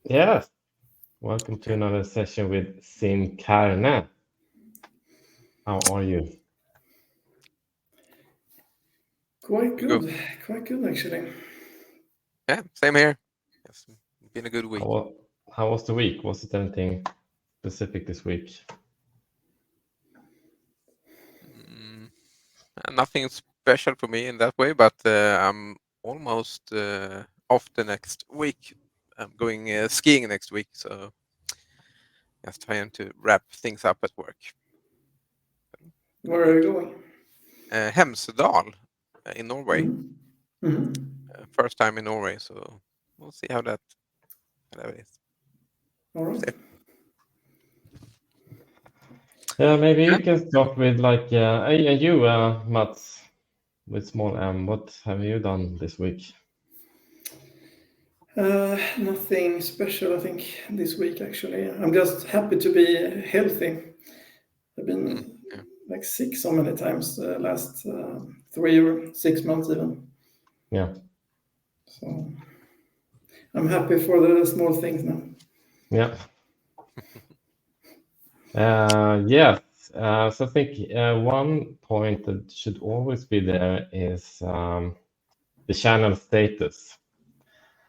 Yes, welcome to another session with Sin Carne. How are you? Quite We go. good, quite good actually. Yeah, same here. Yes, been a good How, week. wa- how was the week? Was it anything specific this week? Mm, Nothing special for me in that way, but I'm almost off the next week. I'm going skiing next week, so just trying to wrap things up at work. Where are you going? Hemsedal in Norway. Mm-hmm. First time in Norway, so we'll see how that is. All right. See. Yeah, maybe Yeah. you can start with and you, Mats, with small M. What have you done this week? Nothing special, I think, this week actually. I'm just happy to be healthy. I've Mm, been yeah. like sick so many times last 3 or 6 months even. Yeah, So I'm happy for the small things now. yeah. Yes. So I think one point that should always be there is the channel status.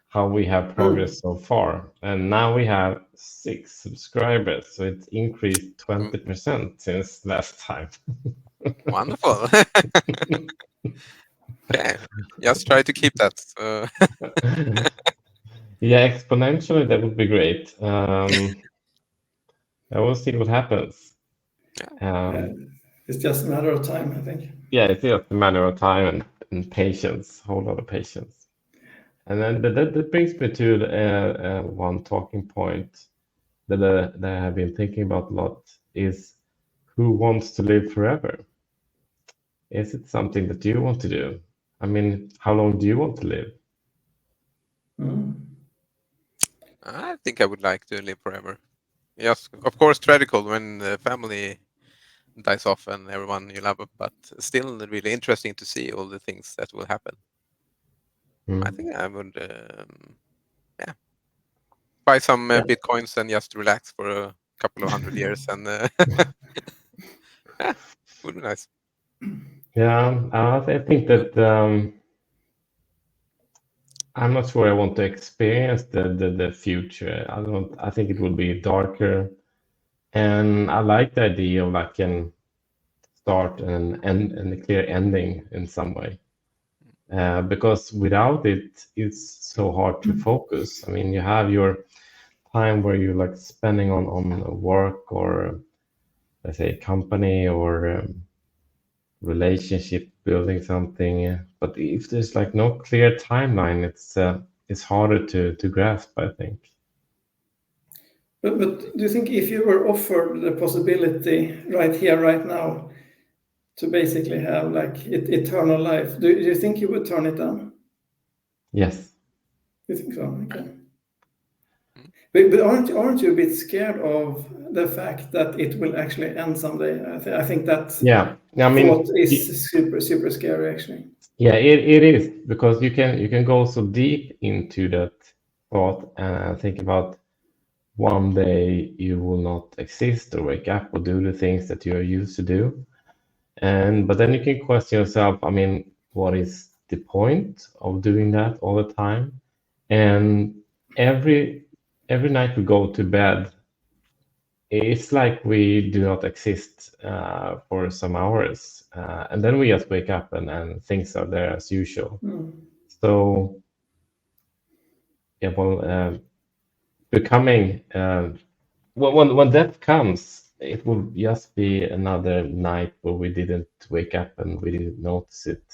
How we have progressed so far. And now we have 6 subscribers, so it's increased Mm, 20% since last time. Wonderful. Okay, just try to keep that. Yeah, exponentially, that would be great. I will see what happens. Yeah. Yeah, Um, it's just a matter of time, I think. yeah, it's just a matter of time and patience, a whole lot of patience. And then that brings me to one talking point that I have been thinking about a lot is who wants to live forever? Is it something that you want to do? I mean, how long do you want to live? Mm. I think I would like to live forever. Yes, of course, tragical when the family dies off and everyone you love, but still really interesting to see all the things that will happen. I Hmm. think I would, yeah, buy some Yeah, bitcoins and just relax for a couple of 100 years, and yeah, would be nice. yeah. I think that I'm not sure I want to experience the future. I don't. I think it will be darker, and I like the idea of like an start and a clear ending in some way. Because without it, it's so hard to focus. I mean, you have your time where you're like spending on work or let's say company or relationship building something. But if there's like no clear timeline, it's harder to grasp, I think. But do you think if you were offered the possibility right here, right now, to basically have like eternal life, do you think you would turn it down? Yes. You think so? Okay. Mm. But aren't you a bit scared of the fact that it will actually end someday? I think that Yeah. I thought mean, is super scary actually. yeah, it is because you can go so deep into that thought and think about one day you will not exist or wake up or do the things that you're used to do. And but then you can question yourself, I mean, what is the point of doing that all the time? And every night we go to bed, it's like we do not exist for some hours. And then we just wake up and things are there as usual. Mm. So yeah, well, becoming when death comes, it will just be another night where we didn't wake up and we didn't notice it,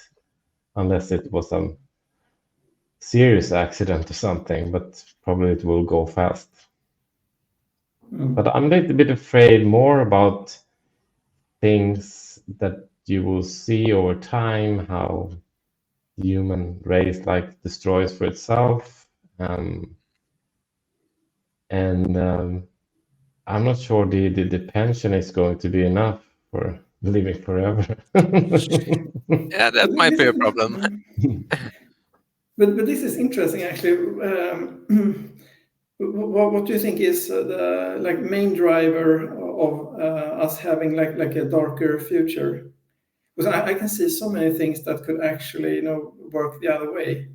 unless it was some serious accident or something. But probably it will go fast. But Mm. I'm a little bit afraid more about things that you will see over time, how the human race like destroys for itself, and I'm not sure the pension is going to be enough for living forever. Yeah, that But might this be a is, problem. but this is interesting actually. What do you think is the like main driver of us having like a darker future? Because I can see so many things that could actually work the other way.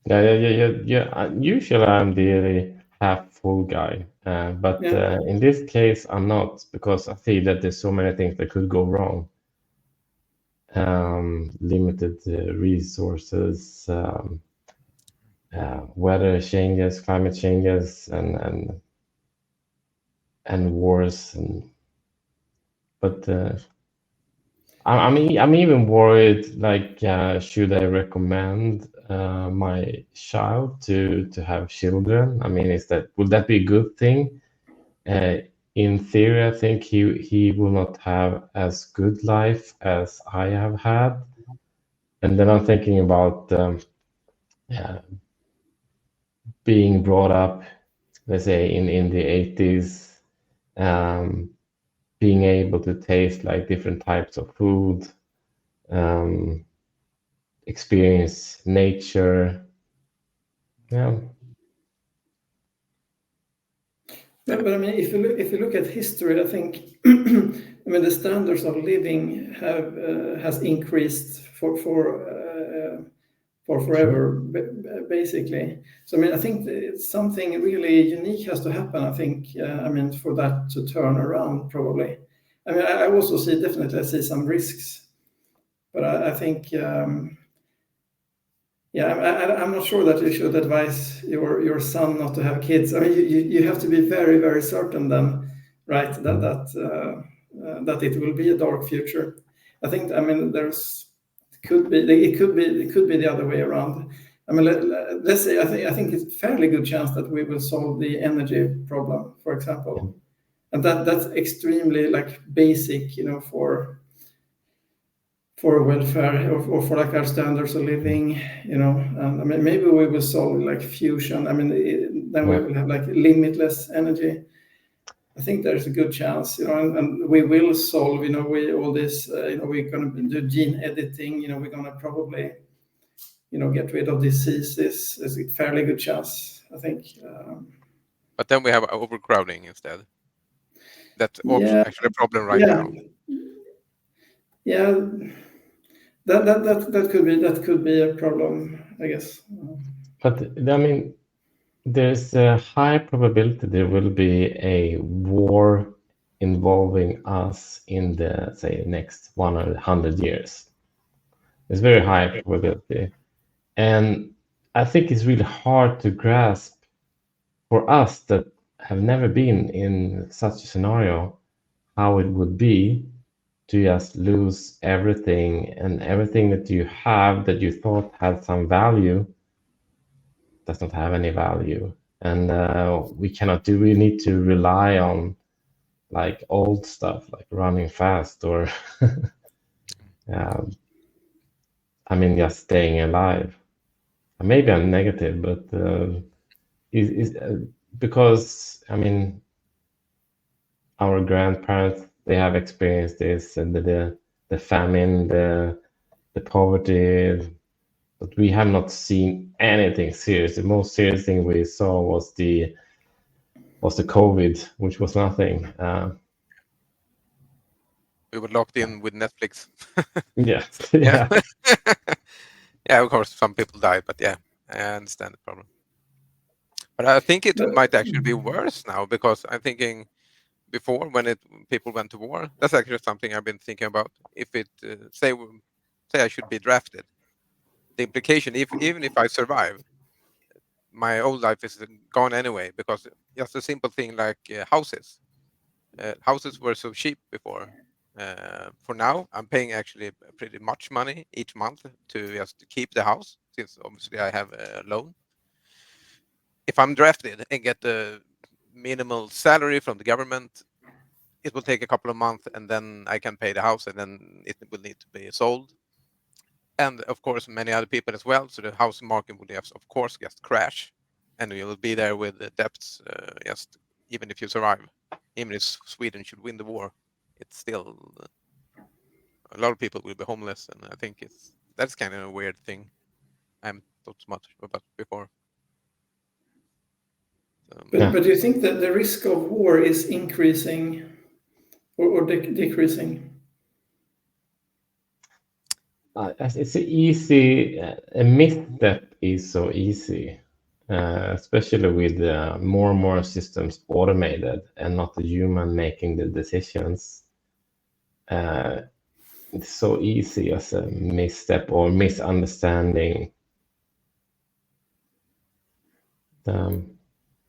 Yeah. Usually I'm the half full guy, but Yeah. in this case I'm not because I see that there's so many things that could go wrong. Limited resources, weather changes, climate changes, and wars, but I'm even worried. Like, should I recommend my child to have children? I mean, would that be a good thing? Uh, in theory, I think he will not have as good life as I have had. And then I'm thinking about uh, being brought up, let's say in the 80s, um, being able to taste like different types of food, um, experience nature. Yeah. But I mean, if you look at history, I think I mean the standards of living has increased for Sure. forever, basically. So I mean, I think something really unique has to happen. I think I mean for that to turn around, probably. I mean, I also definitely see some risks, but I think. Yeah, I'm not sure that you should advise your son not to have kids. I mean, you have to be very, very certain then, right, Mm. that it will be a dark future. I think, I mean, it could be the other way around. I mean, let's say I think it's a fairly good chance that we will solve the energy problem, for Yeah. example, and that's extremely like basic, for welfare or for like our standards of living, and I mean maybe we will solve like fusion. I mean then we Yeah. will have like limitless energy. I think there's a good chance, and we will solve, we all this, we're going to do gene editing, we're going to probably, get rid of diseases. There's a fairly good chance, I think. But then we have overcrowding instead. That's Yeah, actually a problem right yeah, now. yeah. That could be a problem, I guess. But I mean, there's a high probability there will be a war involving us in the, say, next 100 years. It's very high probability. And I think it's really hard to grasp for us that have never been in such a scenario how it would be to just lose everything, and everything that you have that you thought had some value does not have any value. And we need to rely on like old stuff like running fast or um, I mean just staying alive. Maybe I'm negative, but is because I mean our grandparents, they have experienced this, and the famine, the poverty, but we have not seen anything serious. The most serious thing we saw was the COVID, which was nothing. We were locked in with Netflix. Yeah. Yeah. Yeah. Yeah, of course, some people died, but yeah, I understand the problem. But I think it But might actually be worse now because I'm thinking before when people went to war, that's actually something I've been thinking about. If it say I should be drafted, the implication, if even if I survive, my old life is gone anyway because just a simple thing like houses. Houses were so cheap before. For now, I'm paying actually pretty much money each month to just keep the house, since obviously I have a loan. If I'm drafted and get the minimal salary from the government, it will take a couple of months, and then I can pay the house, and then it will need to be sold. And of course, many other people as well. So the house market will just, of course, just crash, and you will be there with the debts. Just even if you survive, even if Sweden should win the war, it's still a lot of people will be homeless, and I think that's kind of a weird thing. I haven't thought so much about before. Yeah. But do you think that the risk of war is increasing or decreasing? It's easy. A misstep is so easy, especially with more and more systems automated and not the human making the decisions. It's so easy as a misstep or misunderstanding. But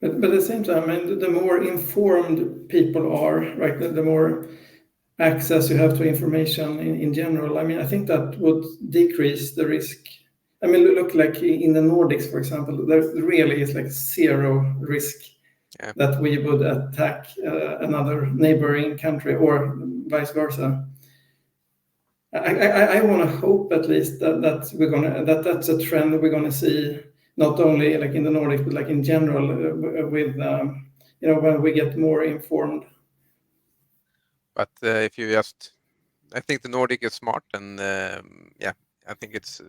at the same time, I mean, the more informed people are, right, the more access you have to information in general, I mean, I think that would decrease the risk. I mean, look like in the Nordics, for example, there really is like zero risk Yeah. that we would attack another neighboring country or vice versa. I want to hope at least that's a trend we're gonna see not only like in the Nordics but like in general with when we get more informed. But if you just, I think the Nordic is smart, and yeah, I think it's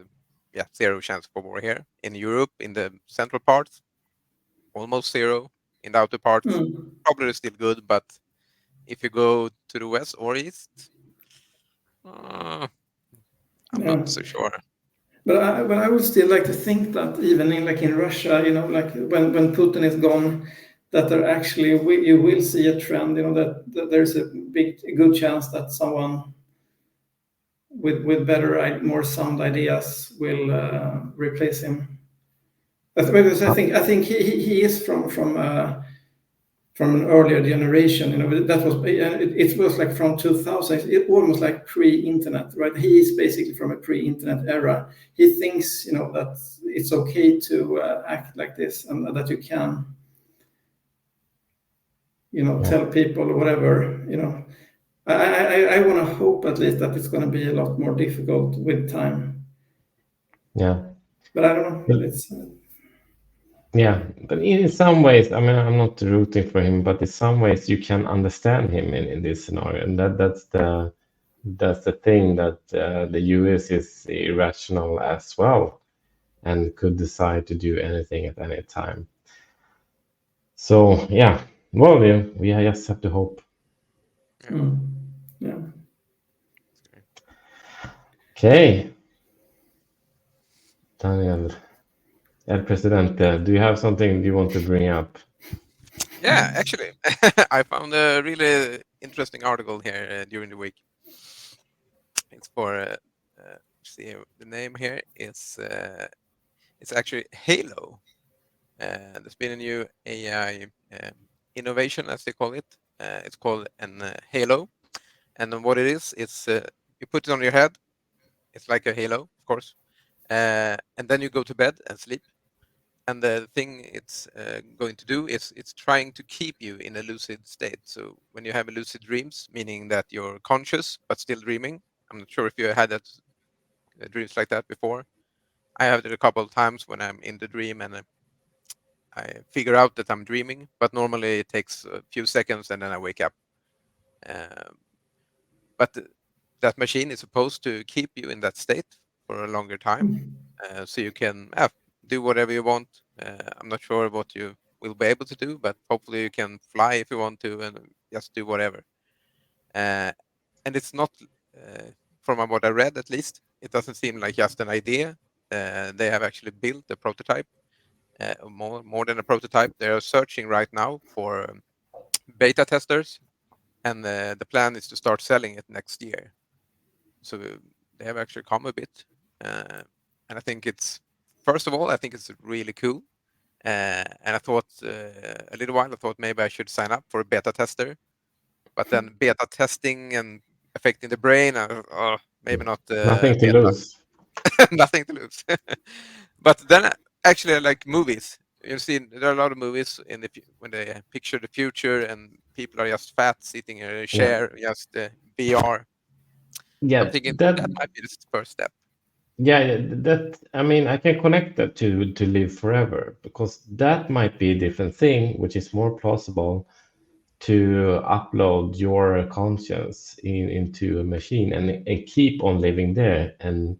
zero chance for war here. In Europe, in the central parts, almost zero. In the outer parts, probably still good, but if you go to the west or east, I'm Yeah. not so sure. But I would still like to think that even in Russia, like when Putin is gone, that there actually you will see a trend, that there's a good chance that someone with better, more sound ideas will replace him. Because I think he is from an earlier generation. That was it was like from 2000. It almost like pre-internet, right? He is basically from a pre-internet era. He thinks that it's okay to act like this and that you can tell people whatever. I want to hope at least that it's going to be a lot more difficult with time. Yeah. But I don't know. Yeah, but in some ways, I mean, I'm not rooting for him, but in some ways, you can understand him in this scenario, and that's the thing that the US is irrational as well, and could decide to do anything at any time. So yeah, well, we just have to hope. Yeah. Okay, Daniel, El Presidente, do you have something you want to bring up? Yeah, actually, I found a really interesting article here during the week. It's for see the name here is it's actually Halo. There's been a new AI innovation, as they call it. It's called an Halo, and then what it is, it's you put it on your head. It's like a halo, of course, and then you go to bed and sleep. And the thing it's going to do is it's trying to keep you in a lucid state. So when you have a lucid dreams, meaning that you're conscious but still dreaming. I'm not sure if you had that dreams like that before. I have it a couple of times when I'm in the dream and I figure out that I'm dreaming, but normally it takes a few seconds and then I wake up. But that machine is supposed to keep you in that state for a longer time, so you can do whatever you want. I'm not sure what you will be able to do, but hopefully you can fly if you want to and just do whatever. And it's not, from what I read at least, it doesn't seem like just an idea. They have actually built a prototype, more than a prototype. They are searching right now for beta testers, and the plan is to start selling it next year. So they have actually come a bit, and I think first of all, I think it's really cool. And I thought a little while, I thought maybe I should sign up for a beta tester, but then beta testing and affecting the brain, maybe not Nothing to beta. lose. Nothing to lose. But then actually, I like movies. You've seen there are a lot of movies when they picture the future and people are just fat sitting in a chair, just VR. I'm Yeah, thinking that might be the first step. yeah, that I mean, I can connect that to live forever because that might be a different thing, which is more plausible to upload your conscience into a machine and keep on living there, and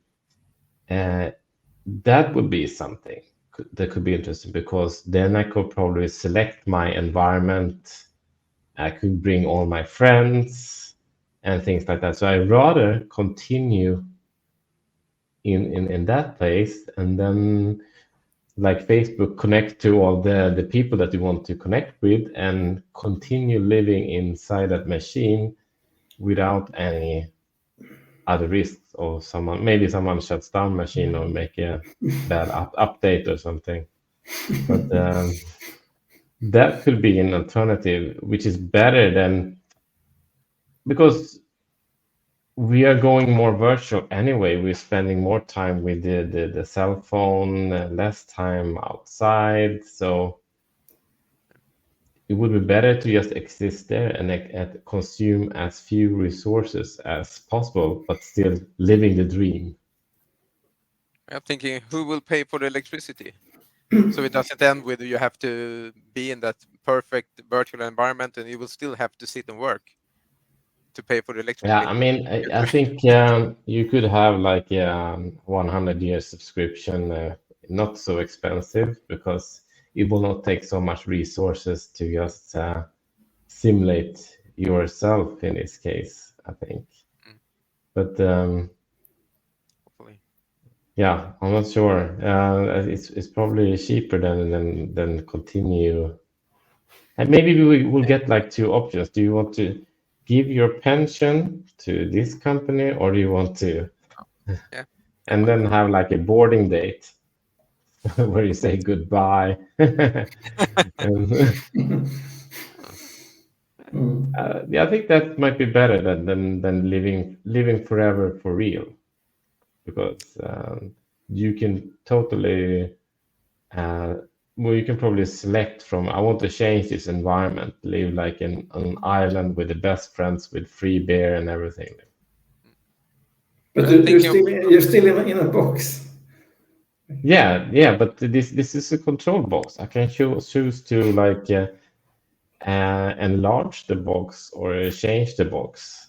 that would be something that could be interesting because then I could probably select my environment. I could bring all my friends and things like that. So I'd rather continue in that place and then like Facebook connect to all the people that you want to connect with and continue living inside that machine without any other risks or someone shuts down machine or make a bad update or something. But that could be an alternative, which is better than because we are going more virtual anyway. We're spending more time with the cell phone, less time outside. So it would be better to just exist there and consume as few resources as possible, but still living the dream. I'm thinking, who will pay for the electricity? So it doesn't end with you have to be in that perfect virtual environment and you will still have to sit and work to pay for the electric Yeah, bill. I mean, I think you could have like a 100-year subscription, not so expensive because it will not take so much resources to just simulate yourself in this case, I think. Mm. But Hopefully. yeah, I'm not sure. It's probably cheaper than continue. And maybe we will get like two options. Do you want to give your pension to this company, or do you want to, Yeah, that and might then work. have like a boarding date where you say goodbye? And Uh, yeah, I think that might be better than living forever for real, because you can totally well, you can probably select from, I want to change this environment, live like in an island with the best friends with free beer and everything. But I'm thinking of you're still in a box. Yeah, but this is a control box. I can choose to like enlarge the box or change the box.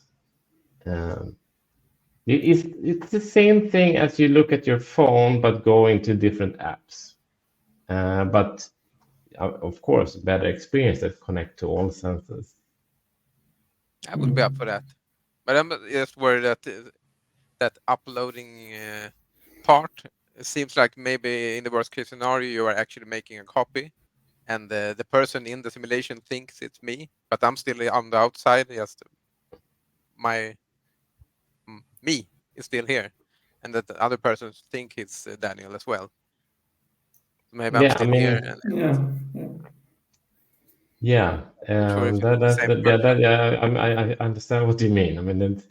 Um, it's the same thing as you look at your phone, but go into different apps. But of course, better experience that connect to all senses. I would be up for that, but I'm just worried that that uploading part, it seems like maybe in the worst case scenario you are actually making a copy and the person in the simulation thinks it's me, but I'm still on the outside. Just my me is still here, and that the other person think it's Daniel as well. Maybe I'm Yeah, I still here, mean, and Yeah. Yeah. yeah, not sure if it's that the that, same that yeah person. that yeah I understand what you mean. I mean,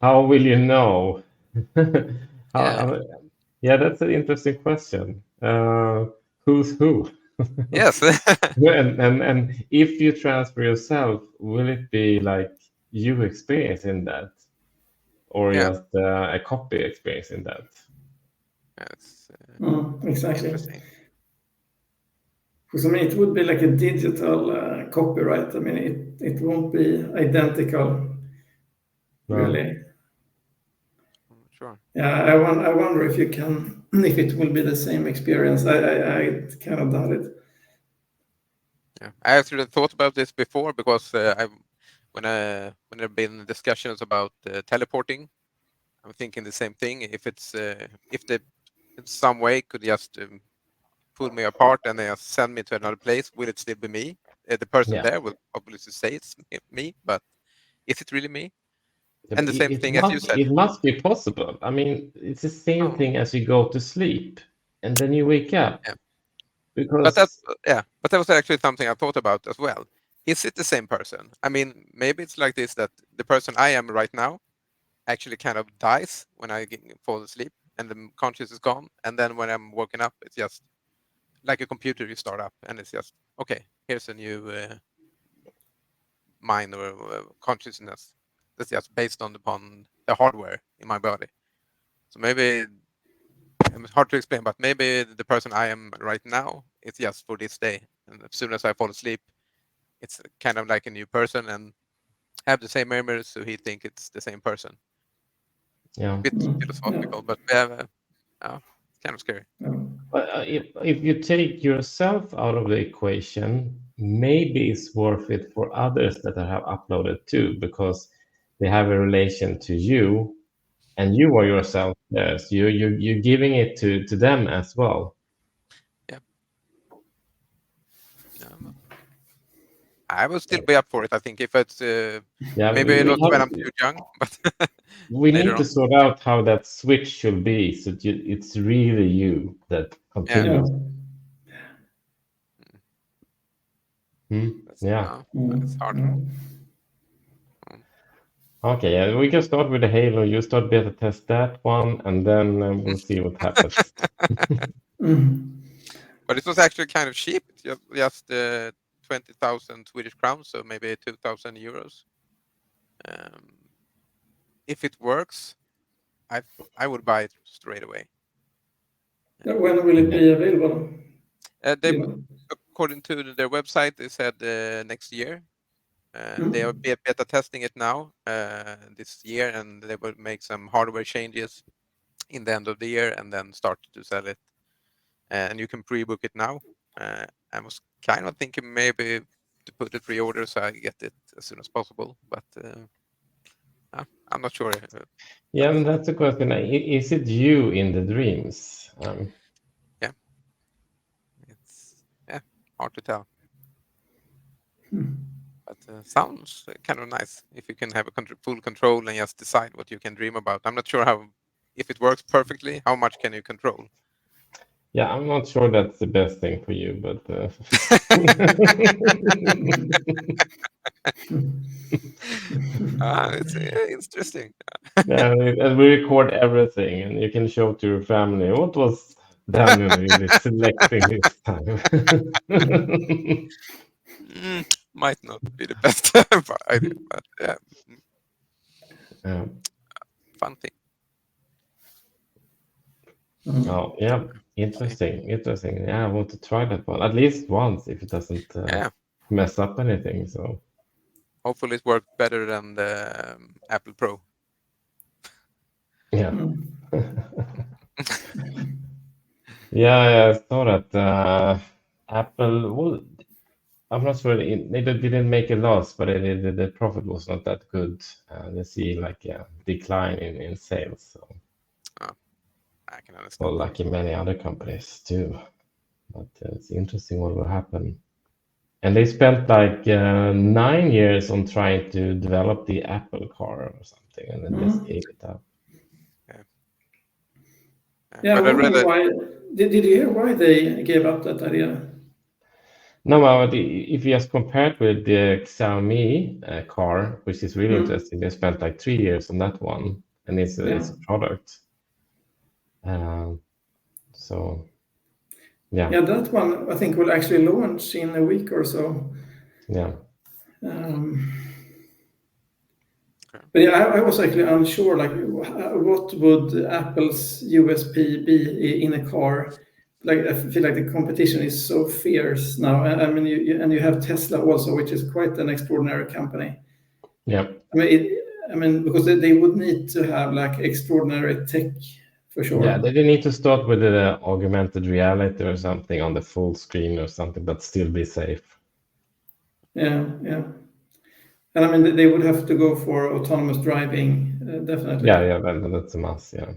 how will you know? How, Yeah. yeah, that's an interesting question. Who's who? Yes. And if you transfer yourself, will it be like you experiencing that, or Yeah. just a copy experiencing that? That's Exactly. interesting. Because I mean, it would be like a digital copyright. I mean, it won't be identical, No. really. I'm not sure. Yeah, I wonder if you can, if it will be the same experience. I kind of doubt it. Yeah, I actually thought about this before because when there have been discussions about teleporting, I'm thinking the same thing. If they in some way could just pull me apart and they just send me to another place, will it still be me? The person Yeah. there will obviously say it's me, but is it really me? Yeah, And but the same it thing as you must said. it must be possible. I mean, it's the same Oh, thing as you go to sleep and then you wake up yeah. But that, because yeah, but that was actually something I thought about as well. Is it the same person? I mean, maybe it's like this that the person I am right now actually kind of dies when fall asleep and the conscious is gone, and then when I'm woken up, it's just like a computer you start up, and it's just okay. Here's a new mind or consciousness that's just based upon the hardware in my body. So maybe it's hard to explain, but maybe the person I am right now is just for this day, and as soon as I fall asleep, it's kind of like a new person and have the same memories, so he think it's the same person. yeah. Bit Yeah. philosophical, but it's kind of scary. Yeah. But if you take yourself out of the equation, maybe it's worth it for others that have uploaded too, because they have a relation to you, and you are yourself there. So you're giving it to them as well. Um, I will still be up for it. I think if it's Yeah, maybe not when I'm too young, but we later need to on. sort out how that switch should be, so it's really you that Yeah, Yeah. continues. that's, Yeah. it's hard. Mm. Mm. Okay, yeah, we can start with the Halo. You start beta test that one, and then we'll see what happens. Mm. But it was actually kind of cheap. It's just 20,000 Swedish crowns, so maybe 2,000 euros. If it works, I would buy it straight away. When will it be available? They, You know? according to their website, they said next year. They are beta testing it now this year, and they will make some hardware changes in the end of the year, and then start to sell it. And you can pre-book it now. I was kind of thinking maybe to put a pre-order so I get it as soon as possible, but I'm not sure. Yeah, and that's the question. Is it you in the dreams? Yeah, it's hard to tell. But sounds kind of nice if you can have a full control and just decide what you can dream about. I'm not sure how, if it works perfectly, how much can you control? Yeah, I'm not sure that's the best thing for you, but It's interesting. yeah, and we record everything, and you can show to your family what was Daniel really selecting this time. Might not be the best idea, but yeah, Yeah. fun thing. Oh, yeah, See. interesting. Yeah, I want to try that one at least once if it doesn't Yeah, mess up anything. So hopefully it worked better than the Apple Pro. yeah. Yeah, I saw that Apple. Well, I'm not sure they didn't make a loss, but the profit was not that good. They see like a decline in sales. So, Oh, I can well, understand that. like in many other companies too. But it's interesting what will happen. And they spent like 9 years on trying to develop the Apple car or something, and then just gave it up. Yeah. Yeah, I But I read wonder that. why. Did you hear why they gave up that idea? No, but if you just compare it with the Xiaomi car, which is really interesting, they spent like 3 years on that one, and it's Yeah. it's a product. So yeah, Yeah, that one I think will actually launch in a week or so. yeah, But yeah, I was actually unsure, like, what would Apple's USP be in a car? Like, I feel like the competition is so fierce now. I mean, you have Tesla also, which is quite an extraordinary company. yeah, I mean, because they would need to have like extraordinary tech for yeah. sure. They need to start with the augmented reality or something on the full screen or something, but still be safe. Yeah, yeah. And I mean, they would have to go for autonomous driving, definitely. Yeah, that's a must. Yeah.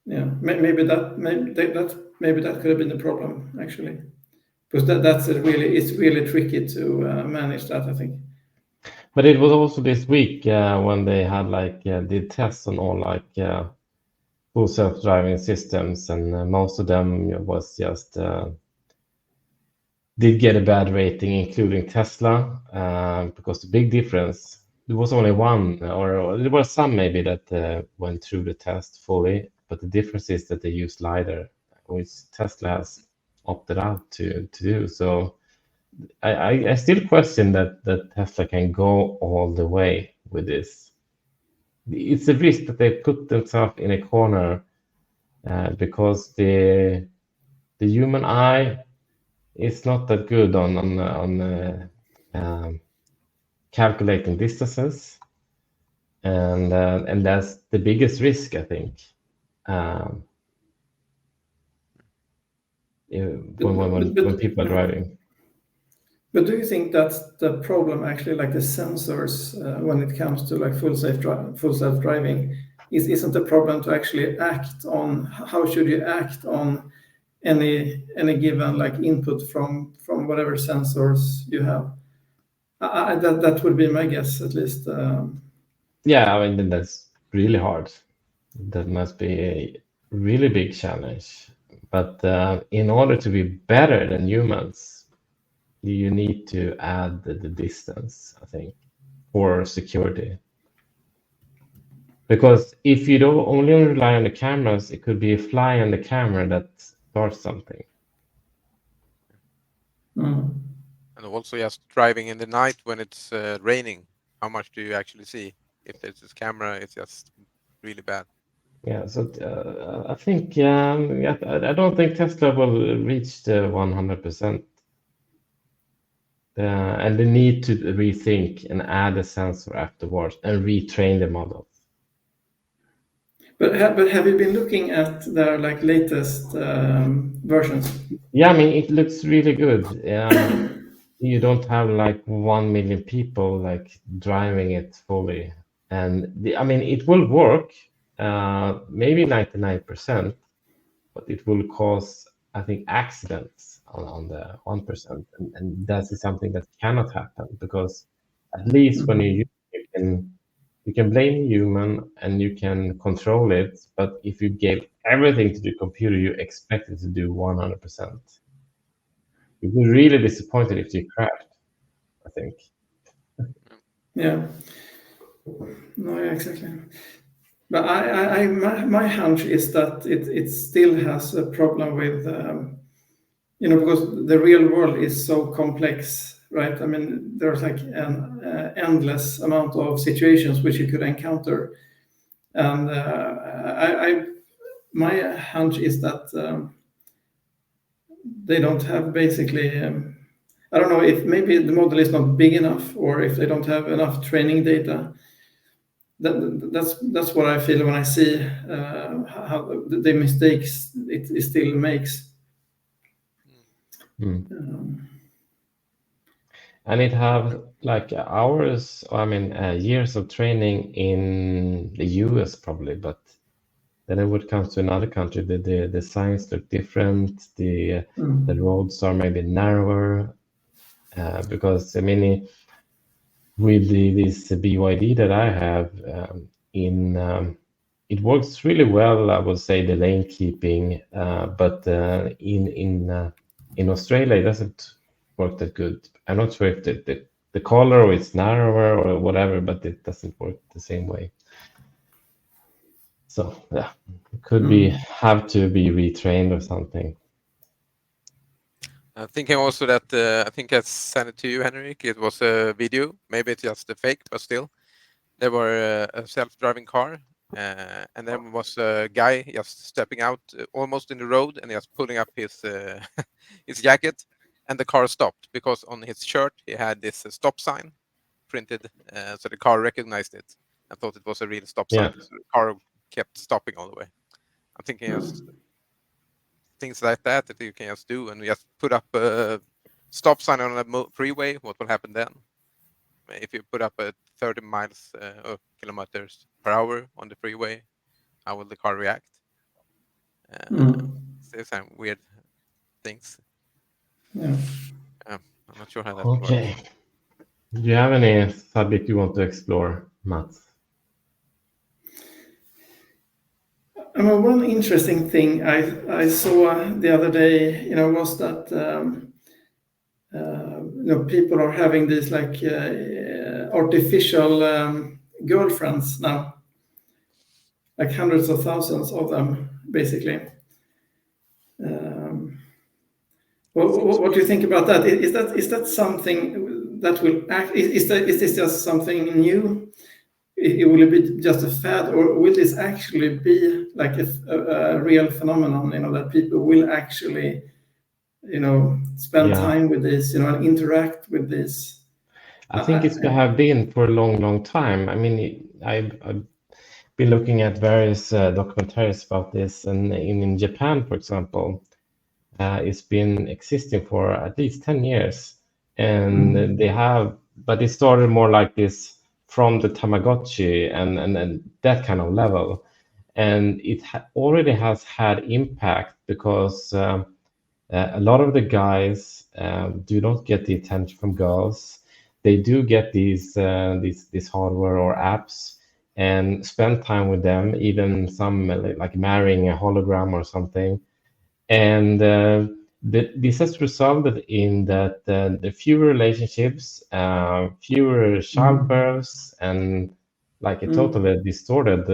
Yeah, maybe that could have been the problem actually, because it's really tricky to manage that, I think. But it was also this week when they had like did tests on all like full self-driving systems, and most of them was just did get a bad rating, including Tesla, because the big difference, there was only one, or there were some maybe that went through the test fully, but the difference is that they use LiDAR, which Tesla has opted out to do. So I still question that Tesla can go all the way with this. It's a risk that they put themselves in a corner because the human eye is not that good on calculating distances, and that's the biggest risk, I think. when people are driving. But do you think that's the problem actually, like the sensors, when it comes to like full self driving, isn't the problem to actually act on how should you act on any given like input from whatever sensors you have? That would be my guess, at least. Yeah, I mean that's really hard. That must be a really big challenge. But in order to be better than humans, you need to add the distance, I think, for security. Because if you don't only rely on the cameras, it could be a fly on the camera that starts something. And also just driving in the night when it's raining, how much do you actually see? If there's this camera, it's just really bad. Yeah, so I think yeah, I don't think Tesla will reach the 100%. And they need to rethink and add a sensor afterwards and retrain the models. But have you been looking at their like latest versions? Yeah, I mean it looks really good. You don't have like 1 million people like driving it fully, and I mean it will work, maybe 99%, but it will cause, I think, accidents on the 1%, and that is something that cannot happen because at least when you can blame a human and you can control it, but if you gave everything to the computer, you expect it to do 100%. You'd be really disappointed if you crashed, I think. Yeah. No, yeah, exactly. But my hunch is that it still has a problem with, because the real world is so complex, right? I mean, there's like an endless amount of situations which you could encounter, and my hunch is that they don't have basically. I don't know if maybe the model is not big enough, or if they don't have enough training data. That's what I feel when I see how the mistakes it still makes. And it have like hours, I mean, years of training in the US probably, but then it would come to another country, the signs look different, the roads are maybe narrower, because I mean, with this BYD that I have, it works really well, I would say, the lane keeping, but in Australia it doesn't work that good. I'm not sure if the color is narrower or whatever, but it doesn't work the same way. So yeah, it could be have to be retrained or something. I'm thinking also that I think I sent it to you, Henrik. It was a video. Maybe it's just a fake, but still, there were a self-driving car, and there was a guy just stepping out almost in the road and just pulling up his his jacket, and the car stopped because on his shirt he had this stop sign printed, so the car recognized it and thought it was a real stop sign. Yeah. So the car kept stopping all the way. I'm thinking just things like that you can just do, and just put up a stop sign on a freeway. What will happen then? If you put up a 30 miles or kilometers per hour on the freeway, how will the car react? There's some weird things. Yeah. I'm not sure how that works. Okay. Do you have any subject you want to explore, Mats? I mean, one interesting thing I saw the other day, was that people are having these like artificial girlfriends now, like hundreds of thousands of them, basically. What do you think about that? Is that something that will act? Is this just something new? Will it be just a fad, or will this actually be like a real phenomenon? That people will actually, spend time with this, and interact with this. I think it's have been for a long, long time. I mean, I've been looking at various documentaries about this, and in Japan, for example, it's been existing for at least 10 years. And they have, but it started more like this from the Tamagotchi and that kind of level. And it already has had impact because a lot of the guys do not get the attention from girls. They do get these hardware or apps and spend time with them, even some like marrying a hologram or something. And this has resulted in that the fewer relationships, fewer childbirths, and like a totally distorted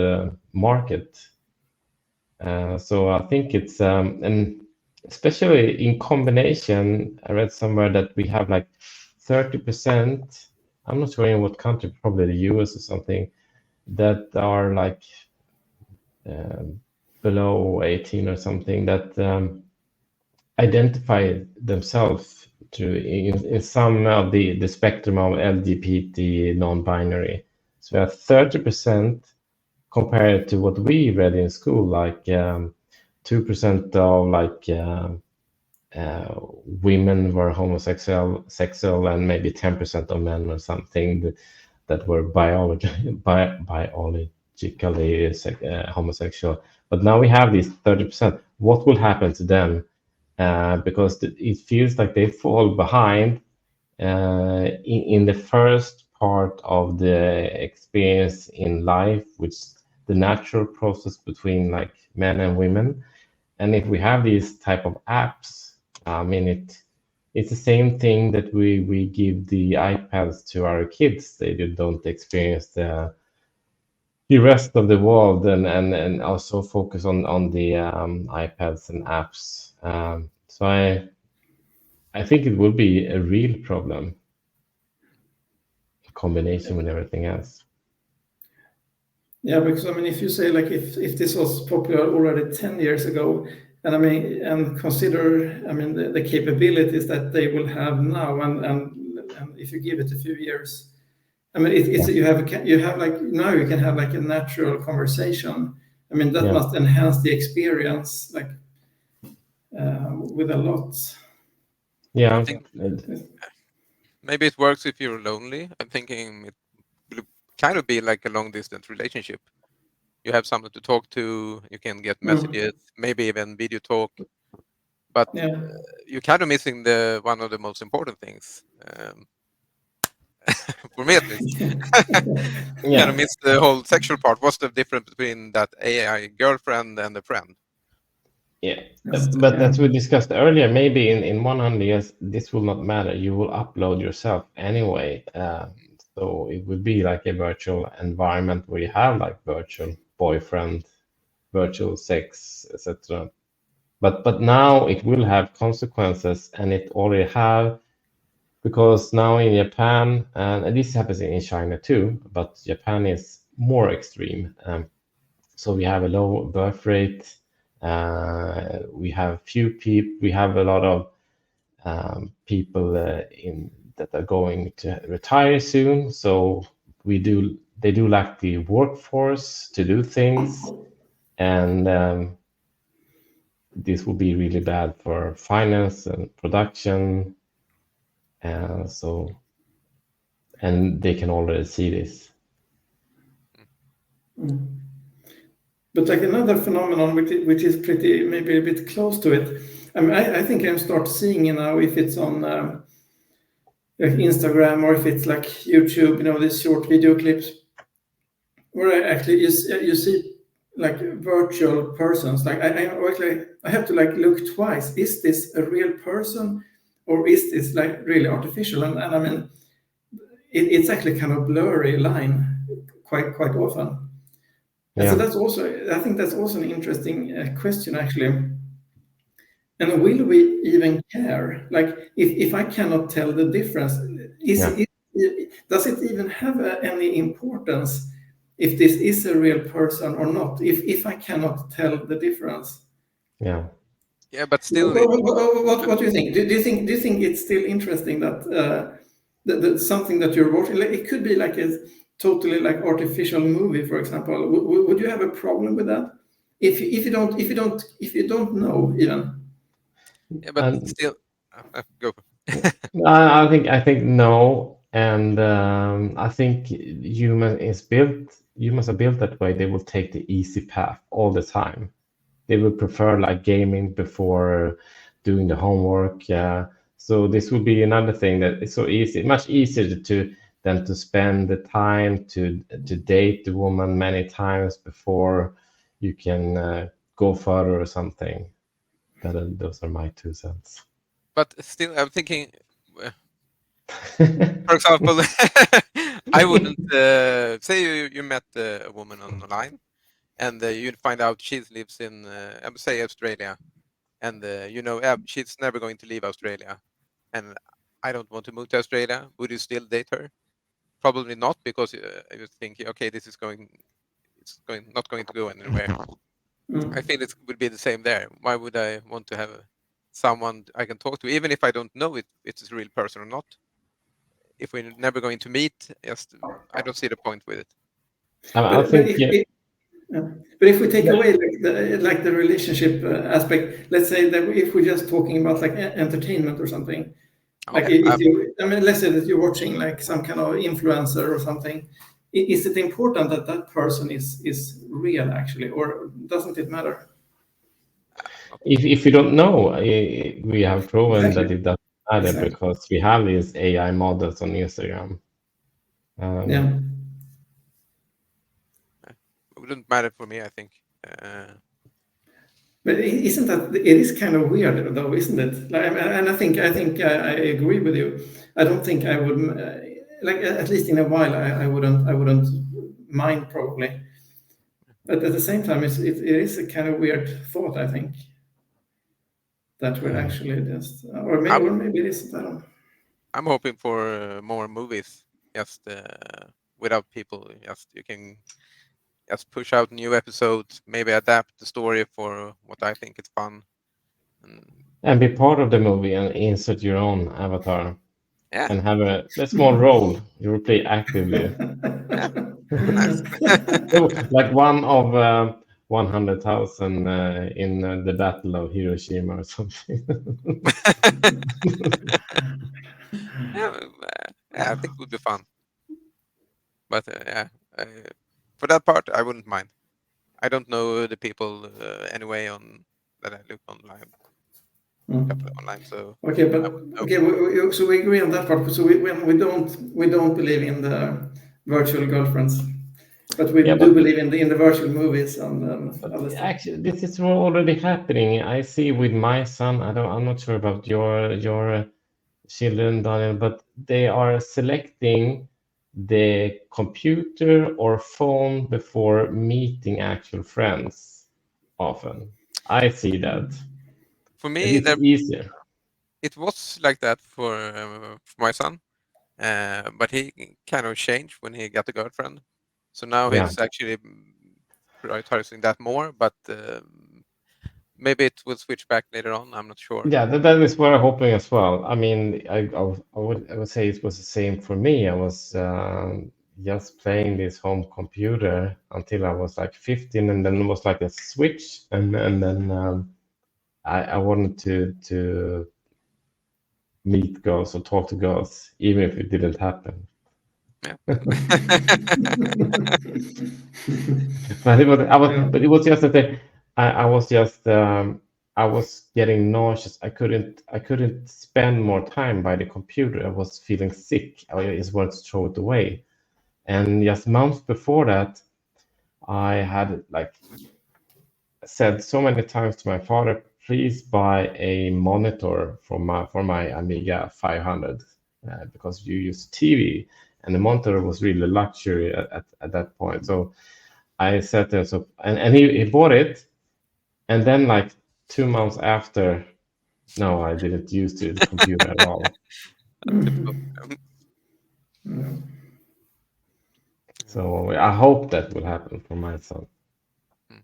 market. So I think it's and especially in combination, I read somewhere that we have like 30%, I'm not sure in what country, probably the US or something, that are like below 18 or something that identify themselves in some of the spectrum of LGBT non-binary. So we have 30% compared to what we read in school, like 2% of like women were homosexual, and maybe 10% of men or something that were biologically homosexual. But now we have these 30%. What will happen to them? Because it feels like they fall behind in the first part of the experience in life, which the natural process between like men and women. And if we have these type of apps, I mean, it's the same thing that we give the iPads to our kids. They don't experience the rest of the world and also focus on the iPads and apps. So I think it will be a real problem, combination with everything else. Yeah, because I mean, if you say like if this was popular already 10 years ago, and I mean, and consider, I mean, the capabilities that they will have now, and if you give it a few years, I mean, it's you have like now you can have like a natural conversation. I mean, that must enhance the experience like with a lot. Yeah, I think maybe it works if you're lonely. I'm thinking it will kind of be like a long distance relationship. You have someone to talk to, you can get messages, maybe even video talk, but you're kind of missing the one of the most important things. For me at least. Kind of miss the whole sexual part. What's the difference between that AI girlfriend and a friend? Yeah, but as we discussed earlier, maybe in 100 years, this will not matter. You will upload yourself anyway. So it would be like a virtual environment where you have like virtual boyfriend, virtual sex, etc. But now it will have consequences, and it already have, because now in Japan, and this happens in China too, but Japan is more extreme. So we have a low birth rate. We have few people. We have a lot of people that are going to retire soon. So they do lack the workforce to do things, and this will be really bad for finance and production. And they can already see this. But like another phenomenon which is pretty maybe a bit close to it. I mean, I think I'm start seeing it now if it's on like Instagram or if it's like YouTube, you know, these short video clips where actually you see like virtual persons. Like I have to like look twice. Is this a real person or is this like really artificial? And I mean, it's actually kind of blurry line quite often. And so that's also, I think that's also an interesting question actually. And will we even care? Like if I cannot tell the difference, does it even have any importance if this is a real person or not? If I cannot tell the difference. Yeah. Yeah, but still. What do you think? Do you think it's still interesting that that something that you're watching? Like, it could be like a totally like artificial movie, for example. Would you have a problem with that? If you don't know even? Yeah, but And still, go. I think no, and I think humans are built that way. They will take the easy path all the time. They would prefer like gaming before doing the homework. So this would be another thing that is so easy, much easier to than to spend the time to date the woman many times before you can go further or something. Those are my 2 cents. But still, I'm thinking. For example, I wouldn't say you met a woman online, and you find out she lives in, I would say, Australia, and she's never going to leave Australia, and I don't want to move to Australia. Would you still date her? Probably not, because you think, okay, it's not going to go anywhere. I Mm. feel it would be the same there. Why would I want to have someone I can talk to, even if I don't know it's a real person or not? If we're never going to meet, just I don't see the point with it. I But think yeah. But if we take away like the relationship aspect, let's say that if we're just talking about like entertainment or something, like Okay, if you, I mean, let's say that you're watching like some kind of influencer or something, is it important that that person is real actually, or doesn't it matter? if you don't know, we have proven Exactly. that it doesn't matter Exactly. because we have these AI models on Instagram. Yeah. Um, it wouldn't matter for me, I think. Uh, But isn't that it is kind of weird though, isn't it? Like, and I think I agree with you. I don't think I would like at least in a while I wouldn't mind probably. But at the same time, it is a kind of weird thought. I think that we're yeah. actually just or maybe it isn't. I don't. I'm hoping for more movies, just without people. Just you can just push out new episodes, maybe adapt the story for what I think is fun. And And be part of the movie and insert your own avatar yeah, and have a small role you will play actively. yeah, nice. So, like one of 100,000 in the Battle of Hiroshima or something. Yeah, yeah, I think it would be fun. But yeah, uh, for that part, I wouldn't mind. I don't know the people anyway on that I look online, Mm. couple online, so Okay, but I would know. okay, so we agree on that part. So we don't believe in the virtual girlfriends, but we Yeah, do believe in the virtual movies and but other stuff. actually, this is already happening. I see with my son. I'm not sure about your children, Daniel, but they are selecting the computer or phone before meeting actual friends often. I see that. For That me, it's there easier. it was like that for my son, but he kind of changed when he got a girlfriend. So now Yeah. he's actually prioritizing that more, but maybe it will switch back later on. I'm not sure. Yeah, that is what I'm hoping as well. I mean, I would say it was the same for me. I was just playing this home computer until I was like 15, and then it was like a switch, and then I wanted to meet girls or talk to girls, even if it didn't happen. Yeah. But Yeah. it was just that I was just I was getting nauseous. I couldn't spend more time by the computer. I was feeling sick. I just wanted to throw it away. And just months before that, I had like said so many times to my father, please buy a monitor for my Amiga 500 because you use TV, and the monitor was really luxury at that point. So I said to him, so, and he bought it, and then like 2 months after, no, I didn't use the computer at all. Typical. Mm. So I hope that will happen for my son. Mm.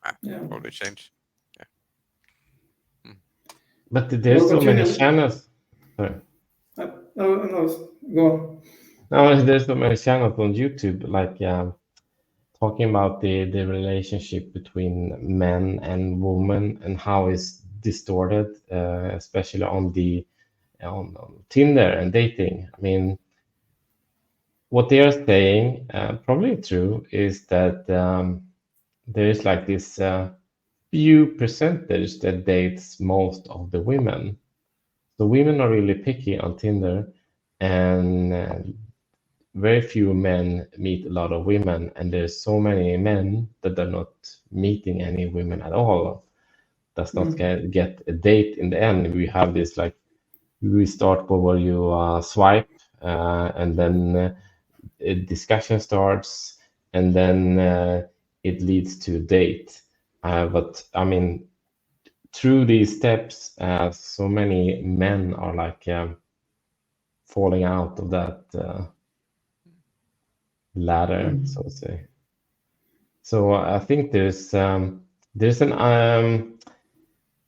Ah, Yeah. probably change. Yeah. Mm. But What there's so about you, many Neil? channels. Sorry. No, no, go on. No, there's so many channels on YouTube, like talking about the relationship between men and women and how is distorted, especially on Tinder and dating. I mean, what they are saying, probably true, is that there is like this few percentage that dates most of the women. So women are really picky on Tinder, and very few men meet a lot of women, and there's so many men that are not meeting any women at all, does not get a date in the end. We have this like we start where you swipe, and then a discussion starts, and then it leads to a date. But I mean, through these steps, so many men are like falling out of that ladder, so to say. So I think there's an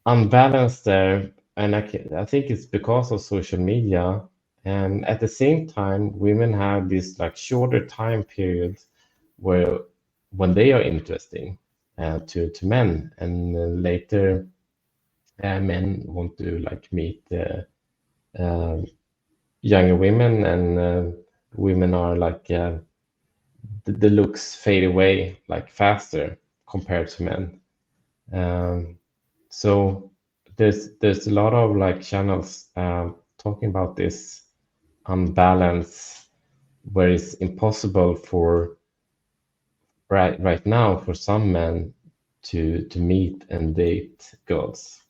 unbalance there, and I think it's because of social media. And at the same time, women have this like shorter time period where when they are interesting to men, and later men want to like meet uh, younger women, and women are like the looks fade away like faster compared to men. So there's a lot of like channels talking about this unbalance where it's impossible for right now for some men to meet and date girls.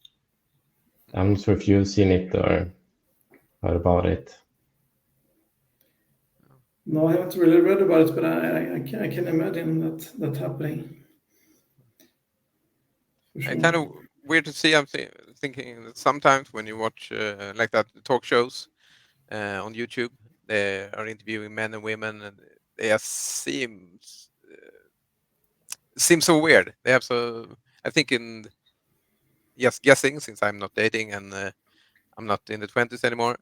I'm not sure if you've seen it or heard about it. No, I haven't really read about it, but I can imagine that happening. For sure. It's kind of weird to see. I'm thinking that sometimes when you watch like that talk shows on YouTube, they are interviewing men and women, and they just seem so weird. They have so I think in just guessing, since I'm not dating and I'm not in the 20s anymore.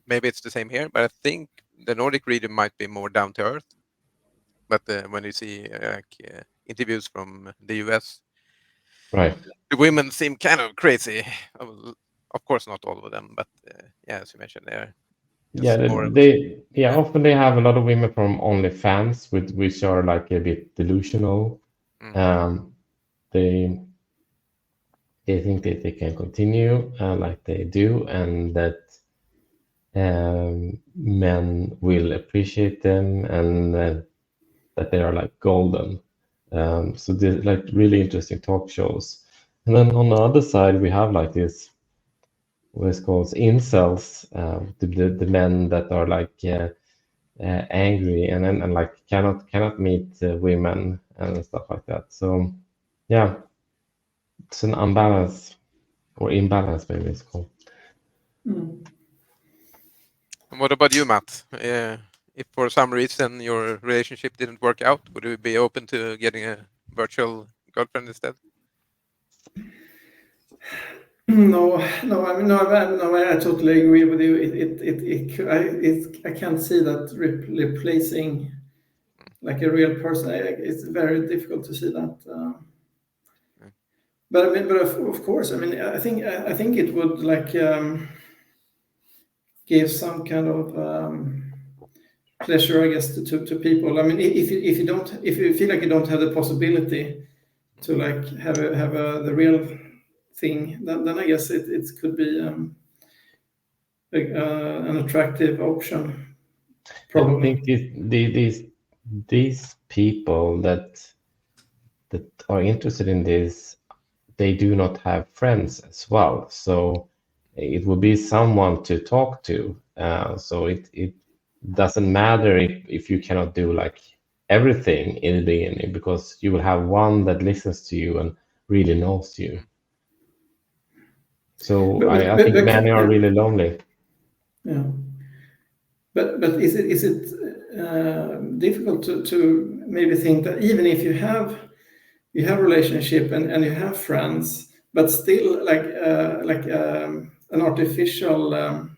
Maybe it's the same here, but I think the Nordic region might be more down to earth. But when you see interviews from the US, Right. the women seem kind of crazy. Of course, not all of them, but yeah, as you mentioned, they're Yeah, more. often they have a lot of women from OnlyFans, which are like a bit delusional. Mm. They think that they can continue like they do, and that men will appreciate them, and that they are like golden. So they're like really interesting talk shows. And then on the other side, we have like this what's called incels, the men that are like angry and like cannot meet women and stuff like that. So yeah, it's an unbalance or imbalance, maybe it's called. And what about you, Matt? If for some reason your relationship didn't work out, would you be open to getting a virtual girlfriend instead? No, I totally agree with you. I can't see that replacing like a real person. It's very difficult to see that. But I mean, but of course, I mean, I think it would like give some kind of pleasure, I guess, to people. I mean, if you feel like you don't have the possibility to like have the real thing, then I guess it could be an attractive option. Probably. I think these people that are interested in this, they do not have friends as well. So it will be someone to talk to. So it doesn't matter if you cannot do like everything in the beginning, because you will have one that listens to you and really knows you. So I think many are really lonely. Yeah. But is it difficult to maybe think that even if you have a relationship and you have friends, but still like an artificial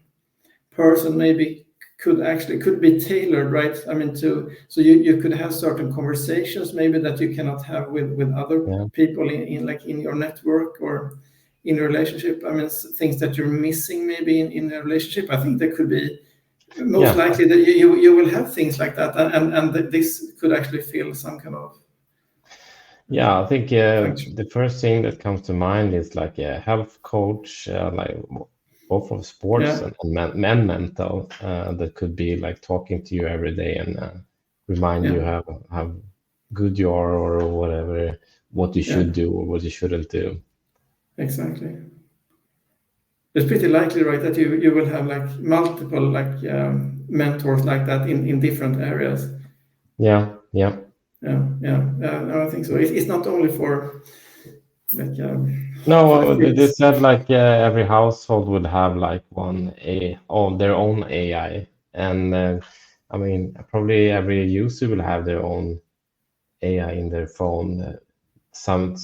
person maybe could be tailored, right? I mean, so you could have certain conversations maybe that you cannot have with other people in your network, or in a relationship. I mean, things that you're missing maybe in a relationship. I think there could be most likely that you will have things like that, and that this could actually fill some kind of Yeah, I think function. the first thing that comes to mind is like a health coach, like both of sports Yeah. and mental, that could be like talking to you every day and remind you Yeah. how good you are or whatever, what you should do or what you shouldn't do. Exactly. It's pretty likely, right, that you will have like multiple like mentors like that in different areas. Yeah, yeah. No, I think so. It's not only for like No, they athletes. said like every household would have like their own AI, and I mean probably every user will have their own AI in their phone. Some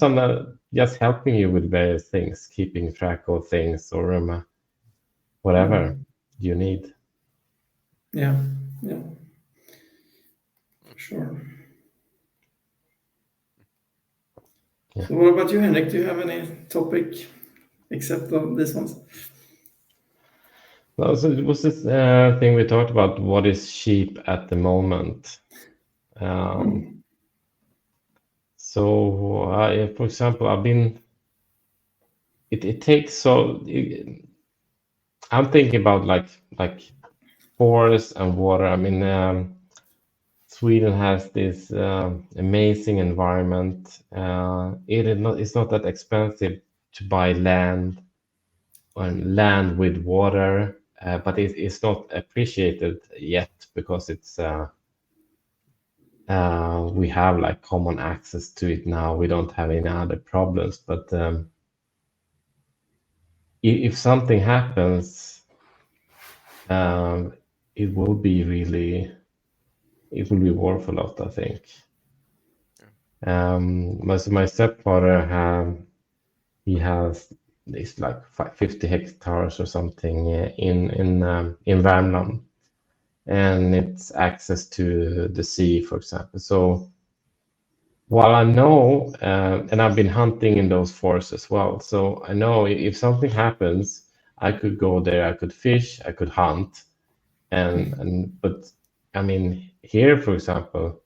just helping you with various things, keeping track of things or whatever you need. Yeah, for sure. Yeah. So what about you, Henrik? Do you have any topic except of these ones? Well, so it was this thing we talked about, what is cheap at the moment. So, for example, it takes I'm thinking about like forest and water. I mean, Sweden has this amazing environment. It's not that expensive to buy land and land with water, but it's not appreciated yet because we have like common access to it now. We don't have any other problems, but if something happens, it will be worth a lot, I think. My stepfather he has it's like 50 hectares or something in Värmland, and it's access to the sea, for example. So while I know, and I've been hunting in those forests as well, so I know if something happens, I could go there, I could fish, I could hunt, but I mean here, for example,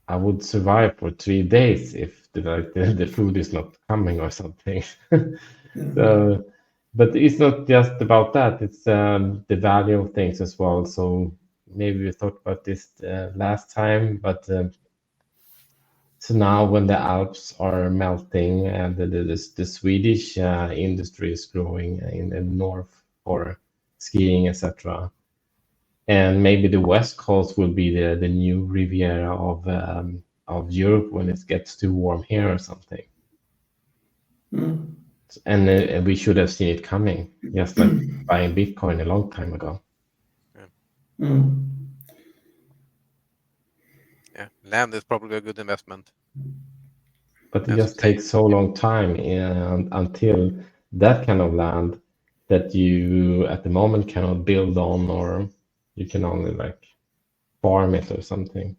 I would survive for 3 days if the food is not coming or something. So, but it's not just about that. It's the value of things as well. So maybe we talked about this last time, but so now when the Alps are melting and the Swedish industry is growing in the north for skiing, etc. And maybe the West Coast will be the new Riviera of Europe when it gets too warm here or something. And we should have seen it coming, just like buying Bitcoin a long time ago. Yeah, land is probably a good investment. But it As you just say. takes so long time until that kind of land that you at the moment cannot build on, or you can only like farm it or something.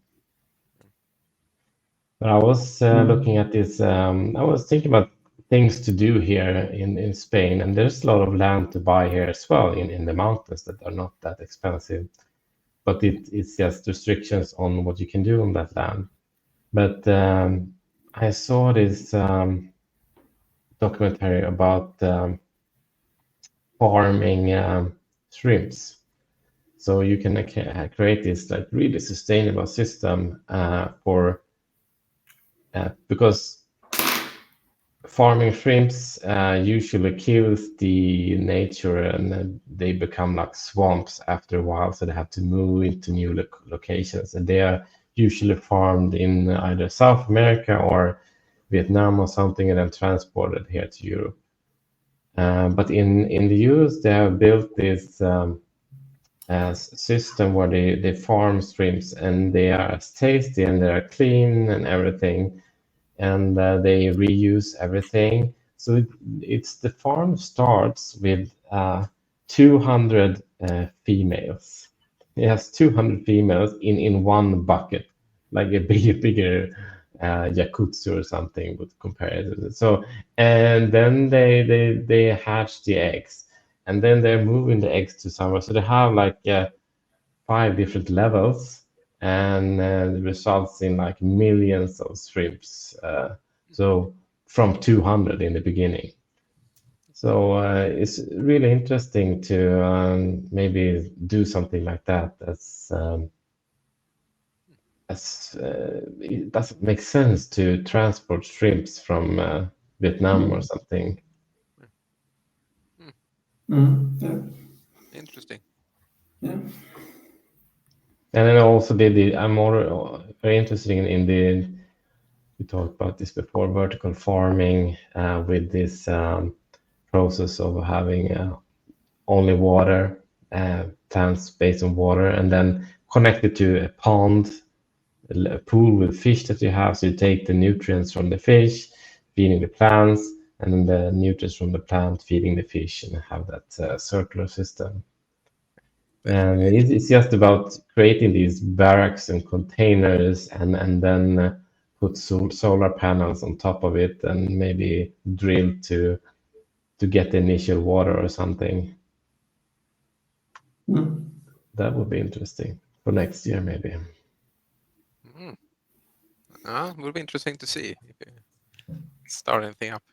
But I was looking at this. I was thinking about things to do here in Spain, and there's a lot of land to buy here as well in the mountains that are not that expensive. But it's just restrictions on what you can do on that land. But I saw this documentary about farming shrimps. So you can create this like really sustainable system for because farming shrimps usually kills the nature and they become like swamps after a while, so they have to move into new locations, and they are usually farmed in either South America or Vietnam or something, and then transported here to Europe. But in the US, they have built this system where they farm shrimps, and they are as tasty and they are clean and everything, and they reuse everything. So it's the farm starts with 200 females. It has 200 females in one bucket, like a bigger Yakutsu or something would compare it. So, and then they hatch the eggs, and then they're moving the eggs to somewhere. So they have like 5 different levels, and it results in like millions of shrimps. So from 200 in the beginning. So it's really interesting to maybe do something like that. It doesn't make sense to transport shrimps from Vietnam or something. Yeah. Interesting. Yeah. And then also I'm more very interested in the, we talked about this before, vertical farming with this process of having only water, plants based on water, and then connected to a pond, a pool with fish that you have. So you take the nutrients from the fish, feeding the plants, and then the nutrients from the plant feeding the fish, and have that circular system. And it's just about creating these barracks and containers, and then put solar panels on top of it, and maybe drill to get the initial water or something. That would be interesting for next year, maybe. It would be interesting to see if you start anything up.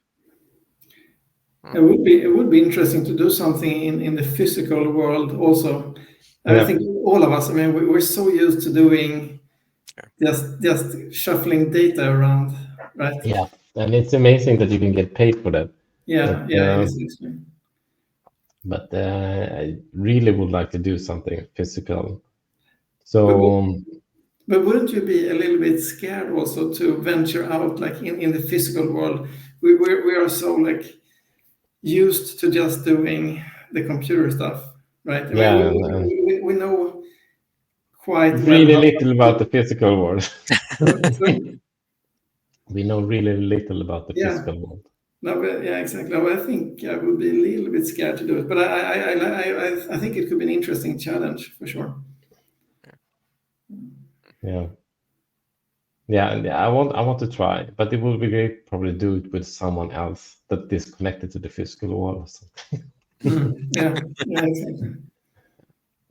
It would be interesting to do something in the physical world also. I think all of us, I mean, we're so used to doing just shuffling data around, right? Yeah, and it's amazing that you can get paid for that. Yeah, it is actually. But I really would like to do something physical. So But wouldn't you be a little bit scared also to venture out like in the physical world? We are so like used to just doing the computer stuff, right? I yeah, mean, we know quite well really how. little about the physical world. So, We know really little about the yeah, physical world. no, but yeah, exactly. No, I think I would be a little bit scared to do it, but I think it could be an interesting challenge for sure. Yeah. Yeah, and I want to try, but it would be great probably do it with someone else that is connected to the physical world or something. Yeah, exactly.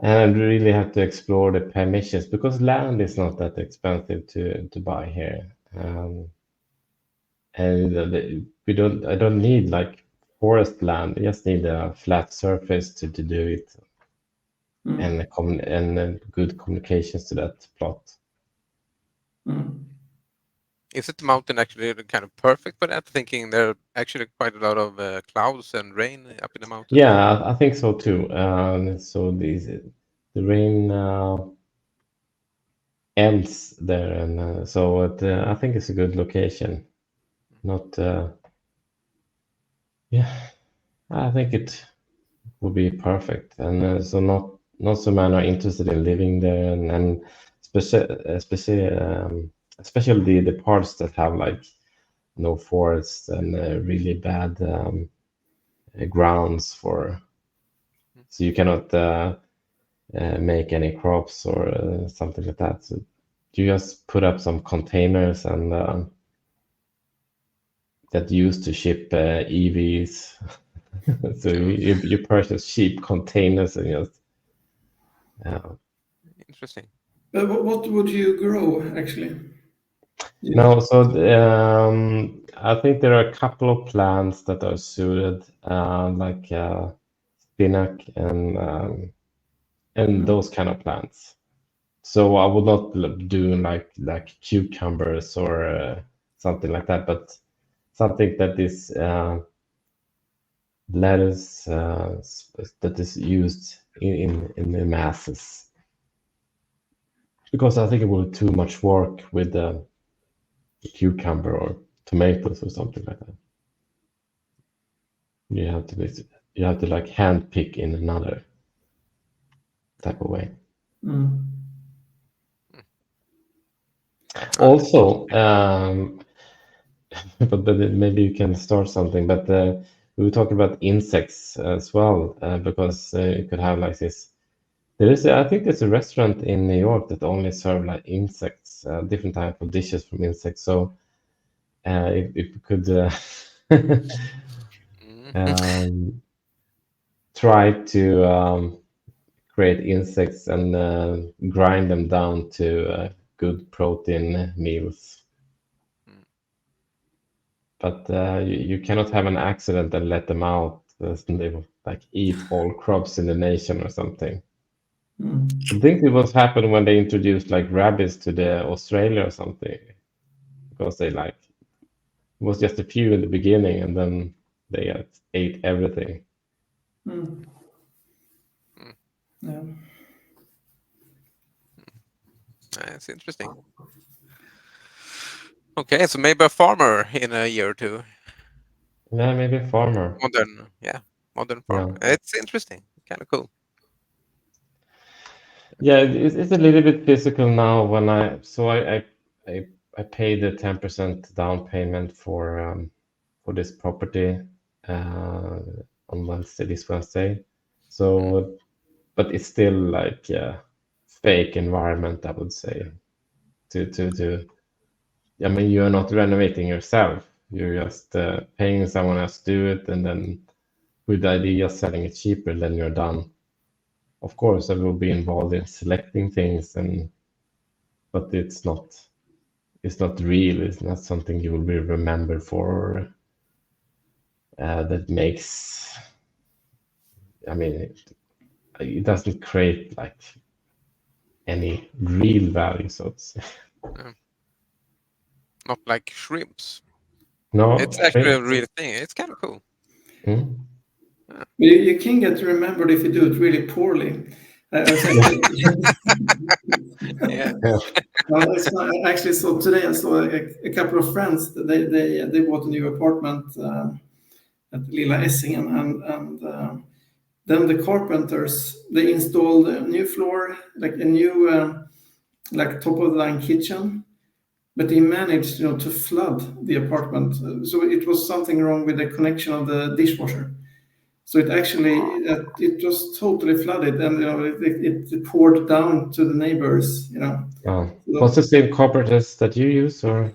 And we really have to explore the permissions because land is not that expensive to buy here. And I don't need like forest land. I just need a flat surface to do it, and good communications to that plot. Is it the mountain actually kind of perfect for that? Thinking there are actually quite a lot of clouds and rain up in the mountains. Yeah, I think so too. So the rain ends there, and I think it's a good location. Not, yeah, I think it would be perfect, and so not so many are interested in living there, and especially the parts that have like no forests and really bad grounds for, so you cannot make any crops or something like that. So you just put up some containers and that used to ship EVs. So you purchase cheap containers and just Interesting. But what would you grow actually? no. So I think there are a couple of plants that are suited, like spinach and those kind of plants. So I would not do like cucumbers or something like that, but something that is lettuce that is used in the masses. Because I think it will be too much work with the cucumber or tomatoes or something like that. You have to like hand pick in another type of way. Also, but maybe you can start something. But we were talking about insects as well, because you could have like this I think there's a restaurant in New York that only serve like insects, different type of dishes from insects. So if we could Mm. um, try to create insects and grind them down to good protein meals. Mm. But you cannot have an accident and let them out and they will like eat all crops in the nation or something. Mm. I think it was happened when they introduced like rabbits to the Australia or something because they like it was just a few in the beginning and then they ate everything. Mm. Mm. Yeah. That's interesting. Okay, so maybe a farmer in a year or two. Yeah, maybe a farmer. Modern, yeah, modern Yeah. farmer. It's interesting, kind of cool. Yeah, it's a little bit physical now when I I paid the 10% down payment for this property uh, on Wednesday, this Wednesday. Mm. So, but it's still like a fake environment, I would say. To I mean, you are not renovating yourself. You're just paying someone else to do it, and then with the idea of selling it cheaper, then you're done. Of course, I will be involved in selecting things and but it's not real. It's not something you will be remembered for. That makes. I mean, it doesn't create like any real value. So it's Yeah. Not like shrimps. no It's actually a shrimp. real thing. It's kind of cool. Mm. Yeah. You can get remembered if you do it really poorly. I was actually, Yeah. Yeah. well, I actually saw today. I saw a couple of friends. They bought a new apartment at Lilla Essingen, and then the carpenters they installed a new floor, like a new like top of the line kitchen. But they managed, to flood the apartment. So it was something wrong with the connection of the dishwasher. So it actually it was totally flooded, and it poured down to the neighbors. What's So, the same carpenters that you use, or?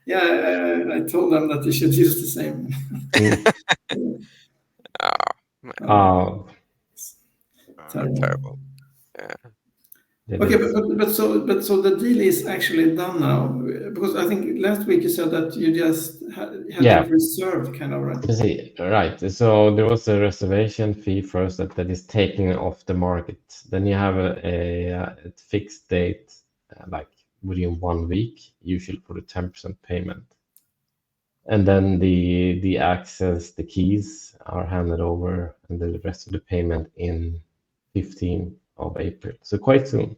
yeah, I told them that they should use the same. Mm. Ah, man, Uh, Ah, terrible. terrible. Yeah. it Okay, is. but so the deal is actually done now, because I think last week you said that you just had it Yeah. reserved, kind of, right? You see, right. So there was a reservation fee first that is taken off the market. Then you have a fixed date, like within 1 week, usually for the 10% payment. And then the access, the keys are handed over, and the rest of the payment in 15th of April. So quite soon.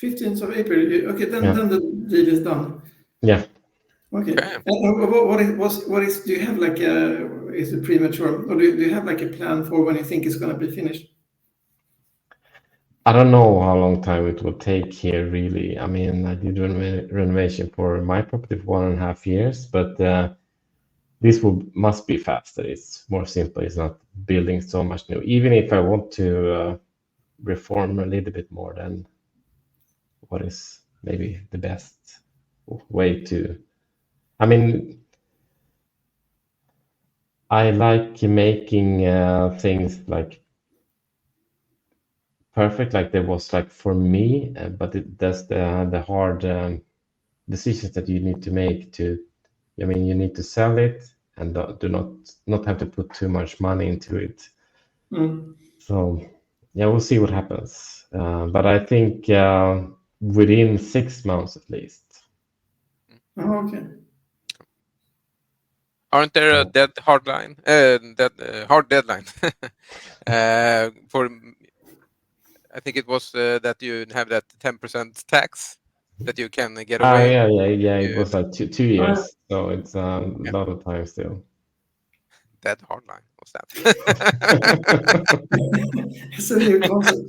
15th of April. Okay, then Yeah. then the deal is done. Yeah. Okay. Okay. And what is, do you have like is it premature, or do you have like a plan for when you think it's going to be finished? I don't know how long time it will take here, really. I mean, I did renovation for my property for 1.5 years, but this will must be faster. It's more simple. It's not building so much new. Even if I want to reform a little bit more, then what is maybe the best way to? I mean, I like making things like perfect, like there was like for me, but that's the hard decisions that you need to make to. I mean, you need to sell it and do not have to put too much money into it. Mm. So yeah, we'll see what happens. But I think within 6 months at least. Oh, okay. Aren't there a dead hard line? That hard deadline. For I think it was that you have that 10% tax that you can get away. Yeah. It You, was like two Uh, years, so it's a yeah, lot of time still. dead hard line. What's that? it's a new concept.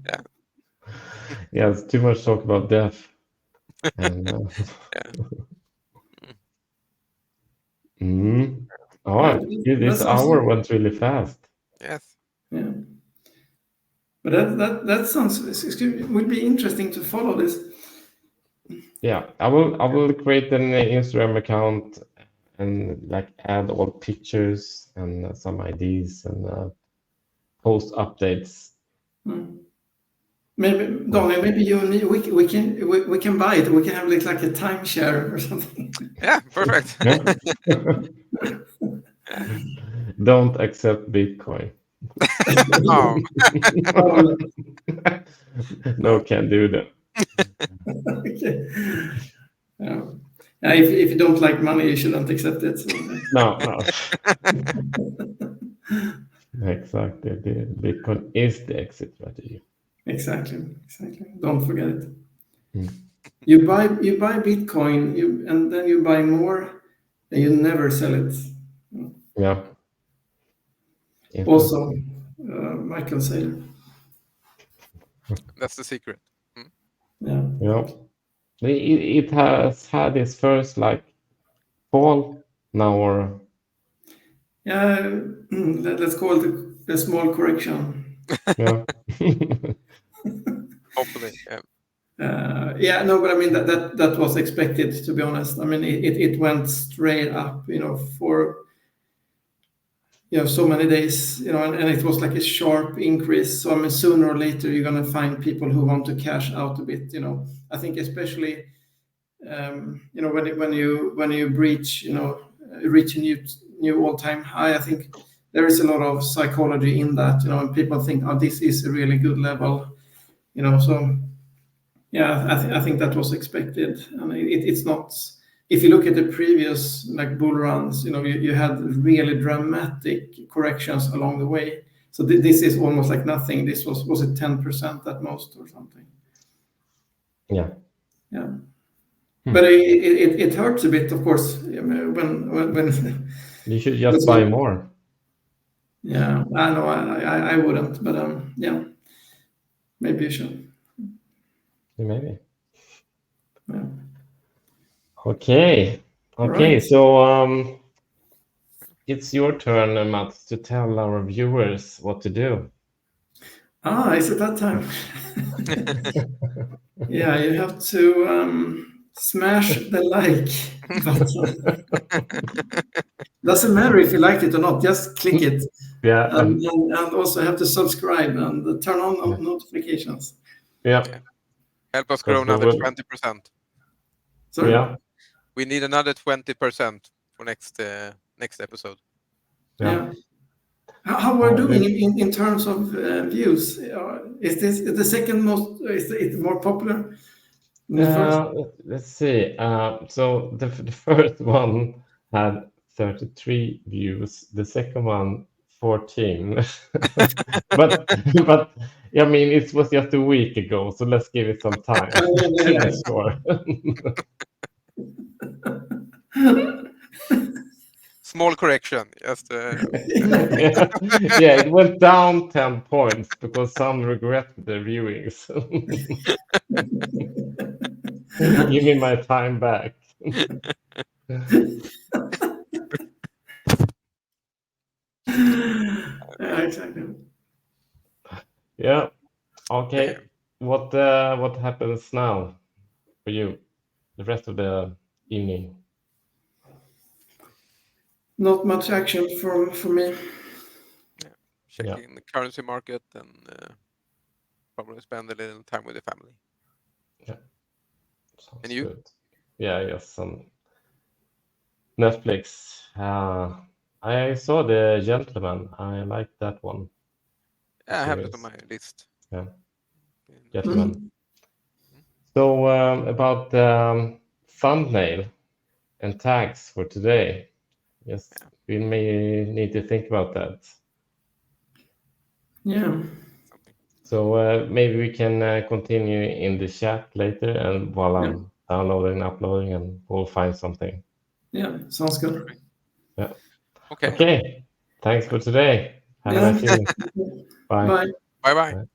Yeah, Yeah, it's too much talk about death. And yeah. mm, All right, oh, dude, that this sounds. hour went really fast. Yes. But that sounds would be interesting to follow this. Yeah, I will create an Instagram account and like add all pictures and some IDs and post updates. Maybe Daniel, maybe you and me, we can buy it. We can have like a timeshare or something. Yeah, perfect. Yeah. Don't accept Bitcoin. Oh, No, can't do that. Okay. Yeah. If you don't like money, you shouldn't accept it. So. No. Exactly. The Bitcoin is the exit strategy. Exactly. Don't forget it. Mm. You buy Bitcoin, and then you buy more, and you never sell it. Yeah. Also, Michael Saylor. that's the secret. Yeah. Yeah. It has had its first like fall now, or Yeah. Let's call it a small correction. yeah. Hopefully, yeah. Yeah, no, but I mean that was expected, to be honest. I mean it went straight up, for so many days, and it was like a sharp increase. So I mean, sooner or later you're gonna find people who want to cash out a bit. I think especially, when you reach a new all-time high. I think there is a lot of psychology in that, and people think, oh, this is a really good level, So yeah, I think that was expected, and it's not. If you look at the previous like bull runs, you had really dramatic corrections along the way. So this is almost like nothing. This was it 10% at most or something? Yeah. Yeah. But it hurts a bit, of course, when You should just buy more. Yeah, I know I wouldn't, but yeah, maybe you should. Maybe. Yeah. Okay. Right. So it's your turn, Mats, to tell our viewers what to do. Is it that time? Yeah, you have to smash the like button. Doesn't matter if you like it or not, just click it. Yeah. And also have to subscribe and turn on notifications. Yeah. Help us grow another 20%. Sorry? Yeah. We need another 20% for next episode. Yeah. How we're doing in terms of views? Is this the second most? Is it more popular than the first? Let's see. So the first one had 33 views. The second one 14. but I mean it was just a week ago, so let's give it some time to be sure. Small correction, just Yeah, it went down 10 points because some regret the viewings. Give me my time back. Yeah, exactly. Yeah. Okay. What happens now for you the rest of the evening? Not much action for me. Checking the currency market and probably spend a little time with the family. Yeah. Sounds And you? good. Yeah, yes, some Netflix. I saw The Gentleman. I like that one. Yeah, I have it on my list. Yeah. Gentleman. So about thumbnail and tags for today. Yes, we may need to think about that. Yeah. So maybe we can continue in the chat later, and while I'm downloading and uploading, and we'll find something. Yeah, sounds good. Yeah. Okay. Okay. Thanks for today. Have a nice evening. Bye. Bye-bye.